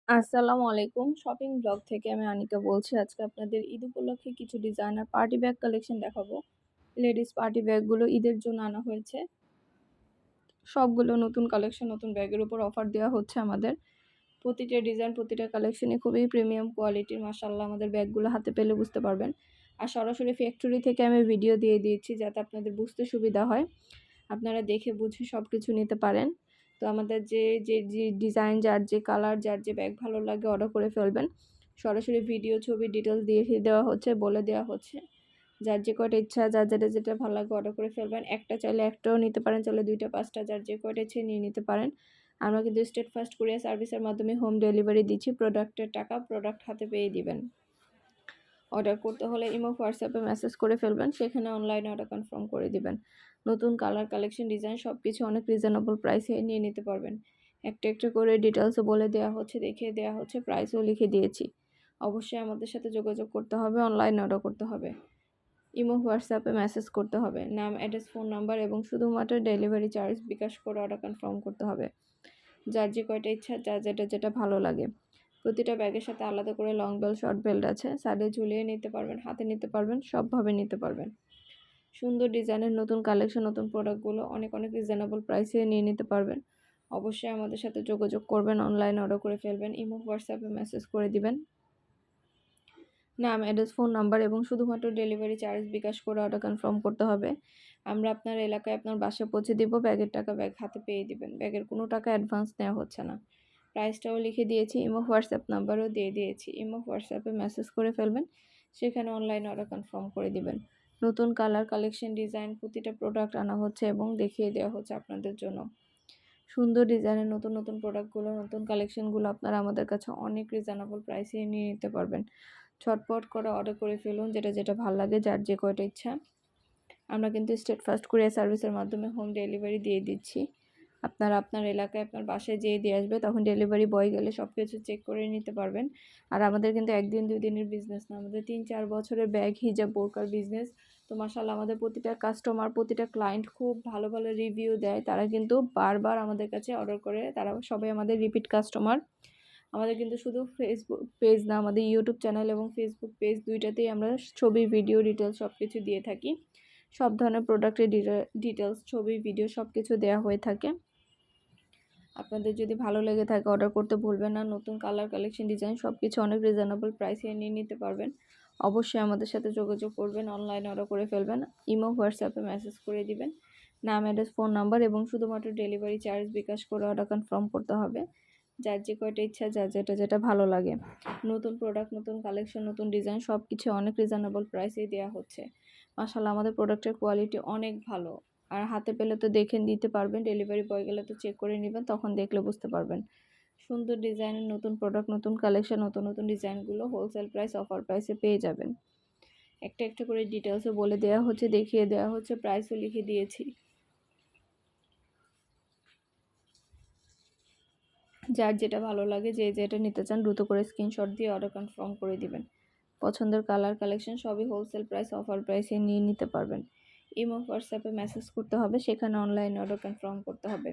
আসসালামু আলাইকুম। Shopping blog থেকে আমি আনিকা বলছি। আজকে আপনাদের ঈদ উপলক্ষে কিছু ডিজাইনার পার্টি ব্যাগ কালেকশন দেখাবো। লেডিস পার্টি ব্যাগগুলো ঈদের জন্য আনা হয়েছে। সবগুলো নতুন কালেকশন, নতুন ব্যাগের উপর অফার দেওয়া হচ্ছে আমাদের। প্রতিটা ডিজাইন, প্রতিটা কালেকশনই খুবই প্রিমিয়াম কোয়ালিটির। মাশাআল্লাহ, আমাদের ব্যাগগুলো হাতে পেলে বুঝতে পারবেন। আর সরাসরি ফ্যাক্টরি থেকে আমি ভিডিও দিয়ে দিয়েছি যাতে আপনাদের বুঝতে সুবিধা হয়, আপনারা দেখে বুঝে সব কিছু নিতে পারেন। তো আমাদের যে ডিজাইন, যার যে কালার, যার যে ব্যাগ ভালো লাগে অর্ডার করে ফেলবেন। সরাসরি ভিডিও, ছবি, ডিটেলস দিয়ে দেওয়া হচ্ছে, বলে দেওয়া হচ্ছে। যার যে কয়টা ইচ্ছা, যার যেটা ভালো লাগে অর্ডার করে ফেলবেন। একটা চাইলে একটাও নিতে পারেন, চাইলে 2টা 5টা, যার যে কয়টা ইচ্ছে নিয়ে নিতে পারেন। আমরা কিন্তু স্টেট ফার্স্ট কুরিয়ার সার্ভিসের মাধ্যমে হোম ডেলিভারি দিচ্ছি। প্রোডাক্টের টাকা প্রোডাক্ট হাতে পেয়ে দিবেন। অর্ডার করতে হলে ইমো, হোয়াটসঅ্যাপে মেসেজ করে ফেলবেন, সেখানে অনলাইনে অর্ডার কনফার্ম করে দিবেন। নতুন কালার, কালেকশন, ডিজাইন সব কিছু অনেক রিজনেবল প্রাইসে নিয়ে নিতে পারবেন। একটা একটা করে ডিটেলসও বলে দেওয়া হচ্ছে, দেখিয়ে দেওয়া হচ্ছে, প্রাইসও লিখে দিয়েছি। অবশ্যই আমাদের সাথে যোগাযোগ করতে হবে, অনলাইনে অর্ডার করতে হবে। ইমো, হোয়াটসঅ্যাপে মেসেজ করতে হবে, নাম, অ্যাড্রেস, ফোন নাম্বার এবং শুধুমাত্র ডেলিভারি চার্জ বিকাশ করে অর্ডার কনফার্ম করতে হবে। যার যে কয়টা ইচ্ছা, যার যেটা ভালো লাগে। প্রতিটা ব্যাগের সাথে আলাদা করে লং বেল্ট, শর্ট বেল্ট আছে। সাইডে ঝুলিয়ে নিতে পারবেন, হাতে নিতে পারবেন, সবভাবে নিতে পারবেন। সুন্দর ডিজাইনের নতুন কালেকশন, নতুন প্রোডাক্টগুলো অনেক অনেক রিজনেবল প্রাইসে নিয়ে নিতে পারবেন। অবশ্যই আমাদের সাথে যোগাযোগ করবেন, অনলাইনে অর্ডার করে ফেলবেন। ইমো, হোয়াটসঅ্যাপে মেসেজ করে দিবেন, নাম, অ্যাড্রেস, ফোন নাম্বার এবং শুধুমাত্র ডেলিভারি চার্জ বিকাশ করে অর্ডার কনফার্ম করতে হবে। আমরা আপনার এলাকায়, আপনার বাসায় পৌঁছে দিব। ব্যাগের টাকা ব্যাগ হাতে পেয়ে দিবেন। ব্যাগের কোনো টাকা অ্যাডভান্স নেওয়া হচ্ছে না। প্রাইসটাও লিখে দিয়েছি, ইমো, হোয়াটসঅ্যাপ নাম্বারও দিয়ে দিয়েছি। ইমো, হোয়াটসঅ্যাপে মেসেজ করে ফেলবেন, সেখানে অনলাইনে অর্ডার কনফার্ম করে দিবেন। নতুন কালার, কালেকশন, ডিজাইন প্রতিটা প্রোডাক্ট আনা হচ্ছে এবং দেখিয়ে দেওয়া হচ্ছে আপনাদের জন্য। সুন্দর ডিজাইনের নতুন নতুন প্রোডাক্টগুলো, নতুন কালেকশনগুলো আপনারা আমাদের কাছে অনেক রিজনেবল প্রাইসে নিয়ে নিতে পারবেন। ছটপট করে অর্ডার করে ফেলুন, যেটা ভালো লাগে, যার যে কয়টা ইচ্ছা। আমরা কিন্তু স্টেট ফার্স্ট কুরিয়ার সার্ভিসের মাধ্যমে হোম ডেলিভারি দিয়ে দিচ্ছি। আপনারা আপনার এলাকায়, আপনার বাসায় যেয়ে দিয়ে আসবে, তখন ডেলিভারি বয় গেলে সব কিছু চেক করে নিতে পারবেন। আর আমাদের কিন্তু 1 দিন 2 দিনের বিজনেস না, আমাদের 3-4 বছরের ব্যাগ, হিজাব, বোরকার বিজনেস। তো মাশাআল্লাহ, আমাদের প্রতিটা কাস্টমার, প্রতিটা ক্লায়েন্ট খুব ভালো ভালো রিভিউ দেয়। তারা কিন্তু বারবার আমাদের কাছে অর্ডার করে, তারা সবাই আমাদের রিপিট কাস্টমার। আমাদের কিন্তু শুধু ফেসবুক পেজ না, আমাদের ইউটিউব চ্যানেল এবং ফেসবুক পেজ দুইটাতেই আমরা ছবি, ভিডিও, ডিটেলস সব কিছু দিয়ে থাকি। সব ধরনের প্রোডাক্টের ডিটেলস, ছবি, ভিডিও সব কিছু দেওয়া হয়ে থাকে। আপনাদের যদি ভালো লেগে থাকে অর্ডার করতে ভুলবেন না। নতুন কালার, কালেকশন, ডিজাইন সব কিছু অনেক রিজনেবল প্রাইসে নিয়ে নিতে পারবেন। অবশ্যই আমাদের সাথে যোগাযোগ করবেন, অনলাইনে অর্ডার করে ফেলবেন। ইমো, হোয়াটসঅ্যাপে মেসেজ করে দিবেন, নাম, অ্যাড্রেস, ফোন নাম্বার এবং শুধুমাত্র ডেলিভারি চার্জ বিকাশ করে অর্ডার কনফার্ম করতে হবে। যার যে কয়টা ইচ্ছা, যার যেটা ভালো লাগে। নতুন প্রোডাক্ট, নতুন কালেকশন, নতুন ডিজাইন সব কিছু অনেক রিজনেবল প্রাইসেই দেওয়া হচ্ছে। মাশাআল্লাহ, আমাদের প্রোডাক্টের কোয়ালিটি অনেক ভালো। আর হাতে পেলে তো দেখে নিতে পারবেন, ডেলিভারি বয় গেলে তো চেক করে নেবেন, তখন দেখলে বুঝতে পারবেন। সুন্দর ডিজাইনের নতুন প্রোডাক্ট, নতুন কালেকশন, নতুন নতুন ডিজাইনগুলো হোলসেল প্রাইস, অফার প্রাইসে পেয়ে যাবেন। একটা একটা করে ডিটেলসও বলে দেওয়া হচ্ছে, দেখিয়ে দেওয়া হচ্ছে, প্রাইসও লিখে দিয়েছি। যার যেটা ভালো লাগে, যে যেটা নিতে চান দ্রুত করে স্ক্রিনশট দিয়ে অর্ডার কনফার্ম করে দিবেন। পছন্দের কালার, কালেকশন সবই হোলসেল প্রাইস, অফার প্রাইসে নিয়ে নিতে পারবেন। ইমো, হোয়াটসঅ্যাপে মেসেজ করতে হবে, সেখানে অনলাইনে অর্ডার কনফার্ম করতে হবে।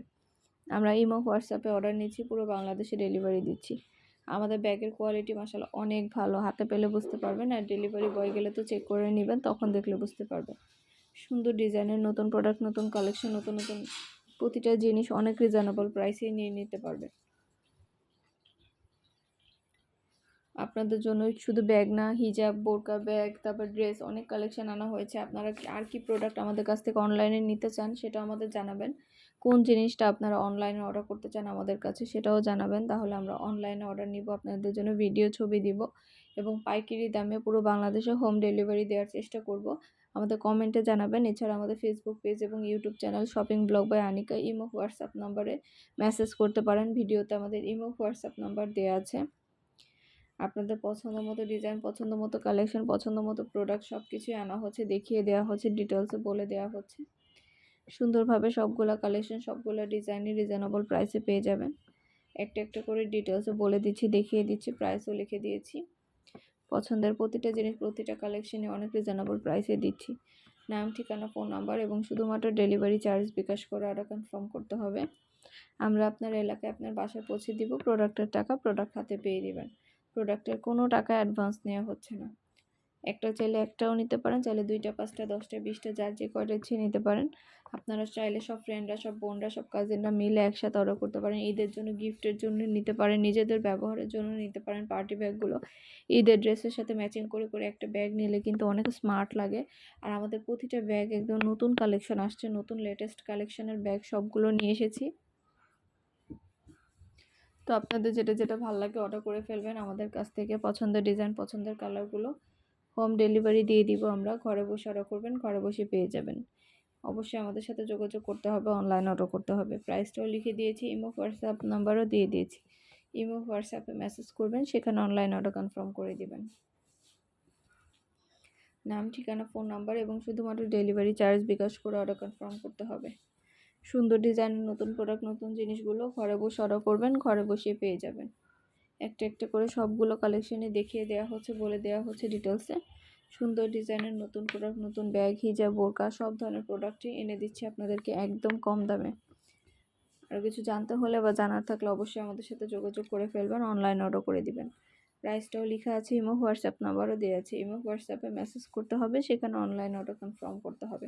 আমরা ইমো, হোয়াটসঅ্যাপে অর্ডার নিচ্ছি, পুরো বাংলাদেশে ডেলিভারি দিচ্ছি। আমাদের ব্যাগের কোয়ালিটি মাশাআল্লাহ অনেক ভালো, হাতে পেলে বুঝতে পারবেন। আর ডেলিভারি বয় গেলে তো চেক করে নেবেন, তখন দেখলে বুঝতে পারবেন। সুন্দর ডিজাইনের নতুন প্রোডাক্ট, নতুন কালেকশন, নতুন নতুন প্রতিটা জিনিস অনেক রিজনেবল প্রাইসে নিয়ে নিতে পারবেন। আপনাদের জন্য শুধু ব্যাগ না, হিজাব, বোরকা, ব্যাগ, তারপর ড্রেস, অনেক কালেকশন আনা হয়েছে। আপনারা আর কি প্রোডাক্ট আমাদের কাছ থেকে অনলাইনে নিতে চান সেটা আমাদের জানাবেন। কোন জিনিসটা আপনারা অনলাইনে অর্ডার করতে চান আমাদের কাছে সেটাও জানাবেন, তাহলে আমরা অনলাইনে অর্ডার নিব, আপনাদের জন্য ভিডিও, ছবি দিব এবং পাইকারি দামে পুরো বাংলাদেশে হোম ডেলিভারি দেওয়ার চেষ্টা করব। আমাদের কমেন্টে জানাবেন। এছাড়া আমাদের ফেসবুক পেজ এবং YouTube channel shopping blog by Anika, imo, WhatsApp নাম্বারে মেসেজ করতে পারেন। ভিডিওতে আমাদের ইমো, হোয়াটসঅ্যাপ নাম্বার দেওয়া আছে। আপনাদের পছন্দ মতো ডিজাইন, পছন্দ মতো কালেকশন, পছন্দ মতো প্রোডাক্ট সব কিছুই আনা হচ্ছে, দেখিয়ে দেওয়া হচ্ছে, ডিটেলসে বলে দেওয়া হচ্ছে। সুন্দরভাবে সবগুলা কালেকশন, সবগুলা ডিজাইনই রিজনেবল প্রাইসে পেয়ে যাবেন। একটা একটা করে ডিটেলসে বলে দিচ্ছি, দেখিয়ে দিচ্ছি, প্রাইসও লিখে দিয়েছি। পছন্দের প্রতিটা জিনিস, প্রতিটা কালেকশনই অনেক রিজনেবল প্রাইসে দিচ্ছি। নাম, ঠিকানা, ফোন নাম্বার এবং শুধুমাত্র ডেলিভারি চার্জ বিকাশ করে অর্ডার কনফার্ম করতে হবে। আমরা আপনার এলাকায় আপনার বাসায় পৌঁছে দিব, প্রোডাক্টের টাকা প্রোডাক্ট হাতে পেয়ে দিবেন। প্রোডাক্টের কোনো টাকা অ্যাডভান্স নেওয়া হচ্ছে না। একটা চাইলে একটাও নিতে পারেন, চাইলে 2টা 5টা 10টা 20টা যার যে কয়টা ইচ্ছে নিতে পারেন। আপনারা চাইলে সব ফ্রেন্ডরা, সব বোনরা, সব কাজিনরা মিলে একসাথে অর্ডার করতে পারেন। ঈদের জন্য, গিফটের জন্য নিতে পারেন, নিজেদের ব্যবহারের জন্য নিতে পারেন। পার্টি ব্যাগগুলো ঈদের ড্রেসের সাথে ম্যাচিং করে করে একটা ব্যাগ নিলে কিন্তু অনেক স্মার্ট লাগে। আর আমাদের প্রতিটা ব্যাগ একদম নতুন কালেকশন আসছে, নতুন লেটেস্ট কালেকশনের ব্যাগ সবগুলো নিয়ে এসেছি। তো আপনাদের যেটা যেটা ভালো লাগে অর্ডার করে ফেলবেন আমাদের কাছ থেকে। পছন্দের ডিজাইন, পছন্দের কালারগুলো হোম ডেলিভারি দিয়ে দিব আমরা। ঘরে বসে অর্ডার করবেন, ঘরে বসে পেয়ে যাবেন। অবশ্যই আমাদের সাথে যোগাযোগ করতে হবে, অনলাইন অর্ডার করতে হবে। প্রাইসটাও লিখে দিয়েছি, ইমো হোয়াটসঅ্যাপ নাম্বারও দিয়ে দিয়েছি। ইমো হোয়াটসঅ্যাপে মেসেজ করবেন, সেখানে অনলাইন অর্ডার কনফার্ম করে দিবেন। নাম, ঠিকানা, ফোন নাম্বার এবং শুধুমাত্র ডেলিভারি চার্জ বিকাশ করে অর্ডার কনফার্ম করতে হবে। সুন্দর ডিজাইনের নতুন প্রোডাক্ট, নতুন জিনিসগুলো ঘরে বসে অর্ডার করবেন, ঘরে বসে পেয়ে যাবেন। একটা একটা করে সবগুলো কালেকশনে দেখিয়ে দেওয়া হচ্ছে, বলে দেওয়া হচ্ছে ডিটেলসে। সুন্দর ডিজাইনের নতুন প্রোডাক্ট, নতুন ব্যাগ, হিজাব, বোরকা সব ধরনের প্রোডাক্টই এনে দিচ্ছি আপনাদেরকে একদম কম দামে। আর কিছু জানতে হলে বা জানার থাকলে অবশ্যই আমাদের সাথে যোগাযোগ করে ফেলবেন, অনলাইন অর্ডার করে দিবেন। প্রাইসটাও লেখা আছে, ইমো হোয়াটসঅ্যাপ নাম্বারও দেওয়া আছে। ইমো হোয়াটসঅ্যাপে মেসেজ করতে হবে, সেখানে অনলাইন অর্ডার কনফার্ম করতে হবে।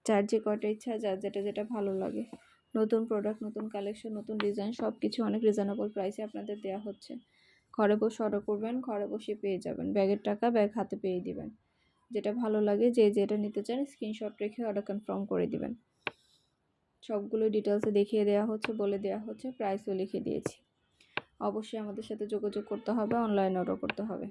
যার যে কয়টা ইচ্ছা, যার যেটা যেটা ভালো লাগে। নতুন প্রোডাক্ট, নতুন কালেকশন, নতুন ডিজাইন সব কিছু অনেক রিজনেবল প্রাইসে আপনাদের দেওয়া হচ্ছে। ঘরে বসে অর্ডার করবেন, ঘরে বসে পেয়ে যাবেন। ব্যাগের টাকা ব্যাগ হাতে পেয়ে দিবেন। যেটা ভালো লাগে, যে যেটা নিতে চান স্ক্রিনশট রেখে অর্ডার কনফার্ম করে দিবেন। সবগুলো ডিটেলসে দেখিয়ে দেওয়া হচ্ছে, বলে দেওয়া হচ্ছে, প্রাইসও লিখে দিয়েছি। অবশ্যই আমাদের সাথে যোগাযোগ করতে হবে, অনলাইন অর্ডার করতে হবে।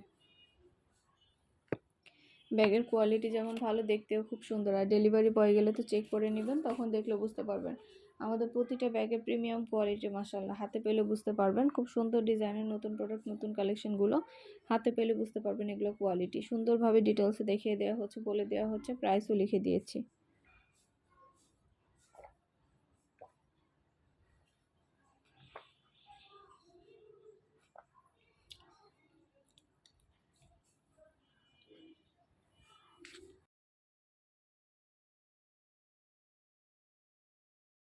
ব্যাগের কোয়ালিটি যেমন ভালো, দেখতেও খুব সুন্দর। আর ডেলিভারি বয় গেলে তো চেক করে নেবেন, তখন দেখলে বুঝতে পারবেন। আমাদের প্রতিটা ব্যাগের প্রিমিয়াম কোয়ালিটি, মাশাআল্লাহ। হাতে পেলে বুঝতে পারবেন, খুব সুন্দর ডিজাইনের নতুন প্রোডাক্ট, নতুন কালেকশনগুলো হাতে পেলে বুঝতে পারবেন এগুলো কোয়ালিটি। সুন্দরভাবে ডিটেলসে দেখিয়ে দেওয়া হচ্ছে, বলে দেওয়া হচ্ছে, প্রাইসও লিখে দিয়েছি।